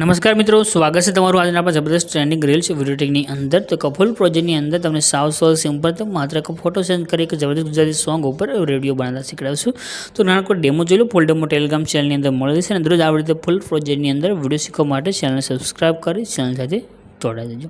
नमस्कार मित्रों, स्वागत है तमारू आज आप जबरदस्त ट्रेंडिंग रील्स वीडियो टेकनी अंदर। तो कफुल प्रोजेक्टनी अंदर तमने साव सौ सिंपल तो मात्र एक फोटो सेंड कर जबरदस्त गुजराती सॉन्ग पर रेडियो बनाता शीखवाड़ीशुं। तो नानो डेमो जो लो, फूल डेमो टेलिग्राम चेनल अंदर मळी जशे। दररोज आ रीते फूल प्रोजेक्टनी अंदर वीडियो शीखवा माटे चेनल सब्सक्राइब करी चेनल साथे जोड़ाई देजो।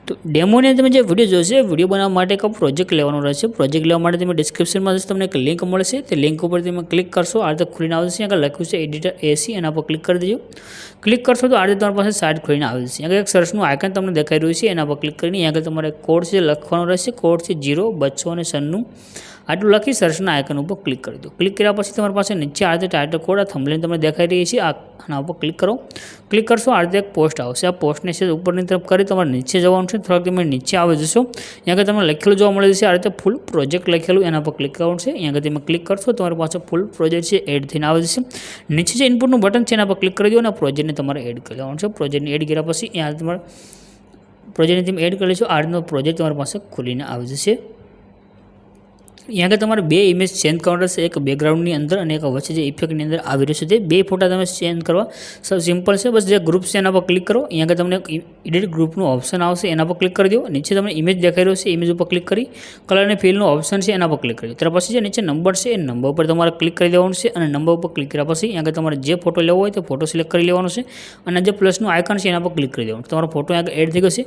तो डेमो ने तमे जो विडियो जोशे, विडियो बनाववा माटे एक प्रोजेक्ट लेवानो रहेशे। प्रोजेक्ट लेवा माटे तमे डिस्क्रिप्शन में तमने एक लिंक मळशे। ते लिंक पर तमे क्लिक करशो, आ रीते खुलीने आवी जशे। आगळ लख्युं छे एडिटर एसी, एना पर क्लिक करी देजो। क्लिक करशो तो आ रीते तमारी पासे साइट खुलीने आवी जशे। आगळ एक सर्चनुं आइकन तमने देखाई रह्युं छे, एना पर क्लिक करीने आगळ तमारे कोड छे लखवानो रहेशे। कोड छे 0 200 અને 96 आटलू लखी सर्चना आइकन पर क्लिक कर दो। क्लिक कर्या पछी तमारी पासे नीचे आ रीते टाइटल कोड आ थंबनेल तमने देखाई रही छे, आना पर क्लिक करो। क्लिक करशो आ रीते एक पोस्ट आवशे। आ पोस्टने से उपरनी तरफ करी तमारे नीचे जवानुं छे। थोड़ाक तमे नीचे आवी जशो, अहींया आगळ तमने लखेलुं जोवा मळी जशे। आ रीते फूल प्रोजेक्ट लखेलुं एना पर क्लिक करवानुं छे। अहींया आगळ तमे क्लिक करशो तमारी पासे फूल प्रोजेक्ट छे एड थईने आवी जशे। नीचे जे इनपुटनुं बटन छे एना पर क्लिक करी दो अने प्रोजेक्टने तमारे एड करी देवानुं छे। प्रोजेक्टने एड कर्या पछी अहींया तमारे प्रोजेक्टने तमे एड करी लेशो। आ रीतनो प्रोजेक्ट तमारी पासे खुलीने आवी जशे। यहाँ आगे तमारे बे इमेज चेन्ज करवाना है, एक बेकग्राउंड अंदर और एक वच्चे जो इफेक्ट अंदर आ रही है। बे फोटा तमे चेन्ज करवा सब सिंपल है। बस जो ग्रुप है एना पर क्लिक करो। यहाँ आगे तमने एडिट ग्रुपनु ऑप्शन आवशे, एना पर क्लिक कर दो। नीचे तमने इमेज देखाई रह्यो छे, इमेज पर क्लिक करी कलर ने फीलनु ऑप्शन है एना पर क्लिक करी। त्यार पछी जे नीचे नंबर है, नंबर पर तमारे क्लिक कर देवानुं छे अने नंबर पर क्लिक कर्या पछी यहाँ आगे तमारे जे फोटो लेवो होय तो फोटो सिलेक्ट करी लेवानो छे अने जे प्लसनुं आइकन है एना पर क्लिक करी देवानुं। तमारो फोटो आगे एड थई गयो छे।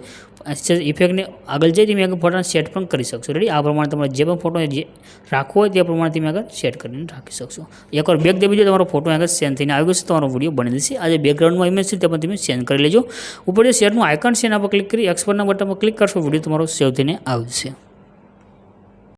इफेक्ट ने आगळ जई तमे आगे फोटा सेट पण करी शकशो। रेडी, आ प्रमाणे तमारे जे पण फोटो जे राखवो होय ते प्रमाणे तमे आगे सेट करीने राखी शकशो। एकवार बेक दबावी दो, तमारो फोटो आगे सेन्ड थईने आवी गयो, तमारो विडियो बनी जशे। आ जे बेकग्राउंडमां इमेज छे ते पण तमे सेन्ड करी लेजो। उपर जे शेरनुं आइकन छे एना पर क्लिक करी एक्सपोर्टना बटन पर क्लिक करशो, विडियो तमारो सेव थईने आवी जशे।